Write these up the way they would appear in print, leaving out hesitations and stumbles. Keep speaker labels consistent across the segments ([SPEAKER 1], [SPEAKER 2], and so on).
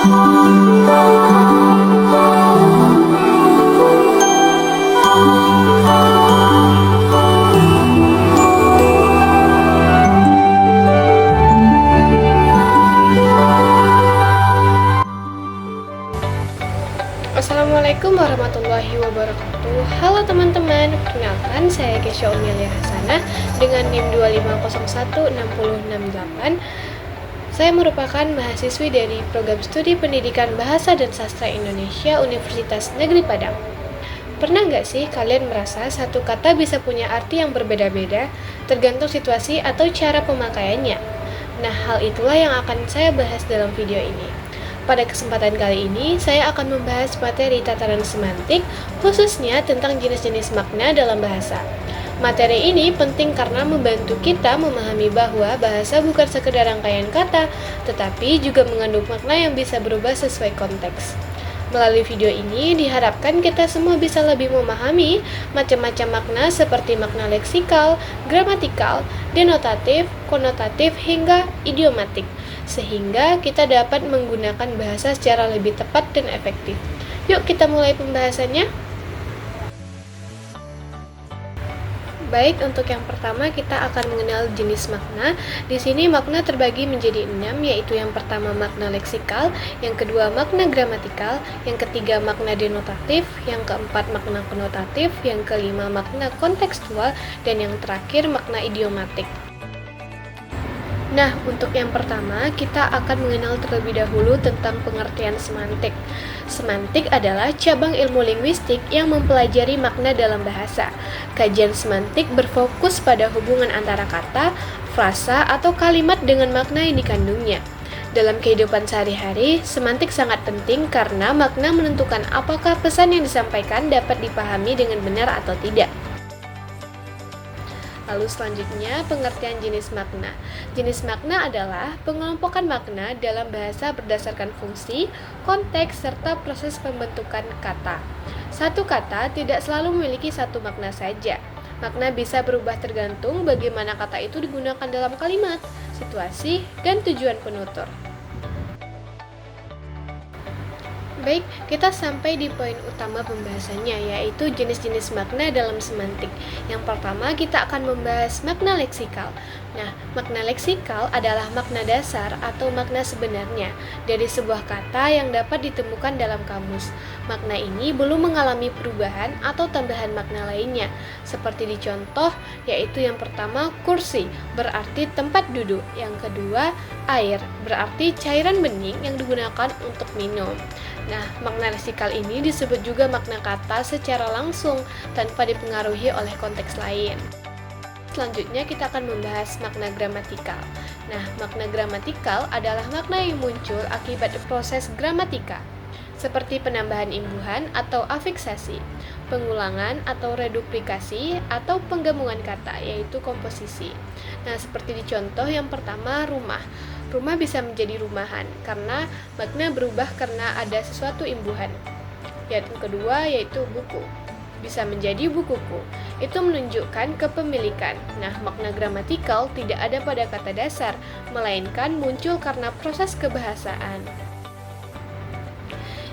[SPEAKER 1] Assalamualaikum warahmatullahi wabarakatuh. Halo teman-teman, perkenalkan saya Kesha Umilia Hasanah dengan NIM 250160668. Saya merupakan mahasiswi dari Program Studi Pendidikan Bahasa dan Sastra Indonesia Universitas Negeri Padang. Pernah nggak sih kalian merasa satu kata bisa punya arti yang berbeda-beda tergantung situasi atau cara pemakaiannya? Nah, hal itulah yang akan saya bahas dalam video ini. Pada kesempatan kali ini, saya akan membahas materi tataran semantik, khususnya tentang jenis-jenis makna dalam bahasa. Materi ini penting karena membantu kita memahami bahwa bahasa bukan sekedar rangkaian kata, tetapi juga mengandung makna yang bisa berubah sesuai konteks. Melalui video ini, diharapkan kita semua bisa lebih memahami macam-macam makna seperti makna leksikal, gramatikal, denotatif, konotatif, hingga idiomatik, sehingga kita dapat menggunakan bahasa secara lebih tepat dan efektif. Yuk kita mulai pembahasannya. Baik, untuk yang pertama kita akan mengenal jenis makna. Di sini makna terbagi menjadi 6, yaitu yang pertama makna leksikal, yang kedua makna gramatikal, yang ketiga makna denotatif, yang keempat makna konotatif, yang kelima makna kontekstual, dan yang terakhir makna idiomatik. Nah, untuk yang pertama, kita akan mengenal terlebih dahulu tentang pengertian semantik. Semantik adalah cabang ilmu linguistik yang mempelajari makna dalam bahasa. Kajian semantik berfokus pada hubungan antara kata, frasa, atau kalimat dengan makna yang dikandungnya. Dalam kehidupan sehari-hari, semantik sangat penting karena makna menentukan apakah pesan yang disampaikan dapat dipahami dengan benar atau tidak. Lalu selanjutnya, pengertian jenis makna. Jenis makna adalah pengelompokan makna dalam bahasa berdasarkan fungsi, konteks, serta proses pembentukan kata. Satu kata tidak selalu memiliki satu makna saja. Makna bisa berubah tergantung bagaimana kata itu digunakan dalam kalimat, situasi, dan tujuan penutur. Baik, kita sampai di poin utama pembahasannya, yaitu jenis-jenis makna dalam semantik. Yang pertama, kita akan membahas makna leksikal. Nah, makna leksikal adalah makna dasar atau makna sebenarnya dari sebuah kata yang dapat ditemukan dalam kamus. Makna ini belum mengalami perubahan atau tambahan makna lainnya, seperti dicontoh, yaitu yang pertama, kursi, berarti tempat duduk. Yang kedua, air, berarti cairan bening yang digunakan untuk minum. Nah, makna leksikal ini disebut juga makna kata secara langsung tanpa dipengaruhi oleh konteks lain. Selanjutnya kita akan membahas makna gramatikal. Nah, makna gramatikal adalah makna yang muncul akibat proses gramatika, seperti penambahan imbuhan atau afiksasi, pengulangan atau reduplikasi, atau penggabungan kata, yaitu komposisi. Nah, seperti dicontoh yang pertama, rumah. Rumah bisa menjadi rumahan karena makna berubah karena ada sesuatu imbuhan. Yang kedua yaitu buku. Bisa menjadi bukuku. Itu menunjukkan kepemilikan. Nah, makna gramatikal tidak ada pada kata dasar, melainkan muncul karena proses kebahasaan.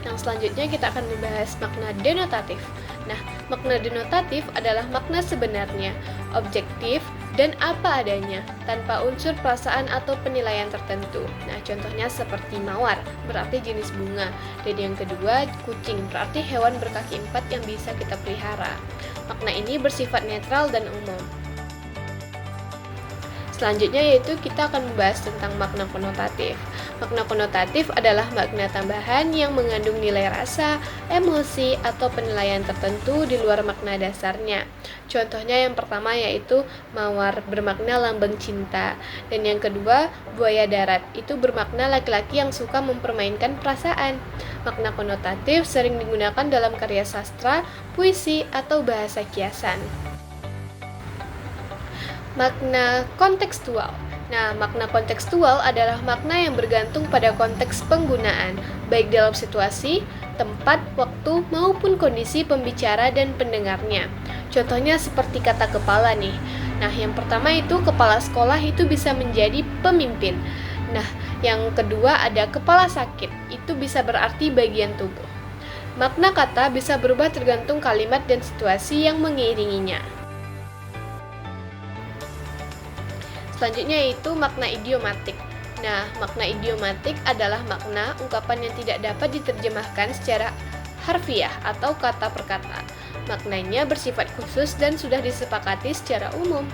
[SPEAKER 1] Yang selanjutnya kita akan membahas makna denotatif. Nah, makna denotatif adalah makna sebenarnya, objektif, dan apa adanya, tanpa unsur perasaan atau penilaian tertentu. Nah, contohnya seperti mawar, berarti jenis bunga. Dan yang kedua, kucing, berarti hewan berkaki 4 yang bisa kita pelihara. Makna ini bersifat netral dan umum. Selanjutnya yaitu kita akan membahas tentang makna konotatif. Makna konotatif adalah makna tambahan yang mengandung nilai rasa, emosi, atau penilaian tertentu di luar makna dasarnya. Contohnya yang pertama yaitu mawar bermakna lambang cinta, dan yang kedua buaya darat itu bermakna laki-laki yang suka mempermainkan perasaan. Makna konotatif sering digunakan dalam karya sastra, puisi, atau bahasa kiasan. Makna kontekstual. Nah, makna kontekstual adalah makna yang bergantung pada konteks penggunaan, baik dalam situasi, tempat, waktu, maupun kondisi pembicara dan pendengarnya. Contohnya seperti kata kepala nih. Nah, yang pertama itu kepala sekolah itu bisa menjadi pemimpin. Nah, yang kedua ada kepala sakit, itu itu bisa berarti bagian tubuh. Makna kata bisa berubah tergantung kalimat dan situasi yang mengiringinya. Selanjutnya yaitu makna idiomatik. Nah, makna idiomatik adalah makna ungkapan yang tidak dapat diterjemahkan secara harfiah atau kata per kata. Maknanya bersifat khusus dan sudah disepakati secara umum.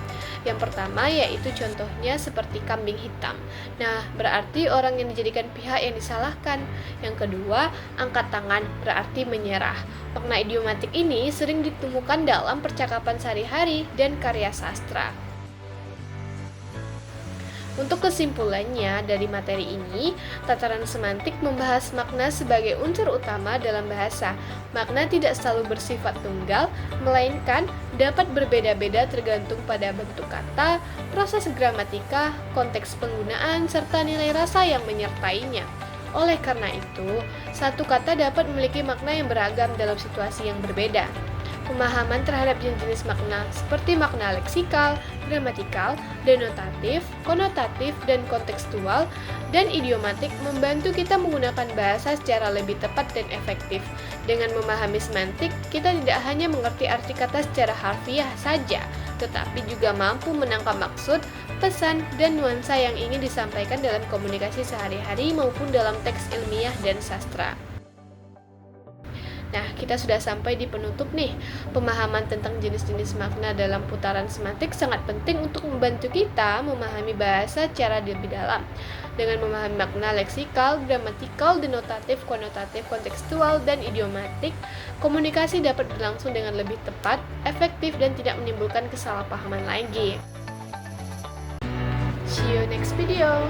[SPEAKER 1] Yang pertama yaitu contohnya seperti kambing hitam. Nah, berarti orang yang dijadikan pihak yang disalahkan. Yang kedua, angkat tangan berarti menyerah. Makna idiomatik ini sering ditemukan dalam percakapan sehari-hari dan karya sastra. Untuk kesimpulannya dari materi ini, tataran semantik membahas makna sebagai unsur utama dalam bahasa. Makna tidak selalu bersifat tunggal, melainkan dapat berbeda-beda tergantung pada bentuk kata, proses gramatika, konteks penggunaan, serta nilai rasa yang menyertainya. Oleh karena itu, satu kata dapat memiliki makna yang beragam dalam situasi yang berbeda. Pemahaman terhadap jenis-jenis makna seperti makna leksikal, gramatikal, denotatif, konotatif, dan kontekstual, dan idiomatik membantu kita menggunakan bahasa secara lebih tepat dan efektif. Dengan memahami semantik, kita tidak hanya mengerti arti kata secara harfiah saja, tetapi juga mampu menangkap maksud, pesan, dan nuansa yang ingin disampaikan dalam komunikasi sehari-hari maupun dalam teks ilmiah dan sastra. Nah, kita sudah sampai di penutup nih. Pemahaman tentang jenis-jenis makna dalam putaran semantik sangat penting untuk membantu kita memahami bahasa secara lebih dalam. Dengan memahami makna leksikal, gramatikal, denotatif, konotatif, kontekstual, dan idiomatik, komunikasi dapat berlangsung dengan lebih tepat, efektif, dan tidak menimbulkan kesalahpahaman lagi. See you next video.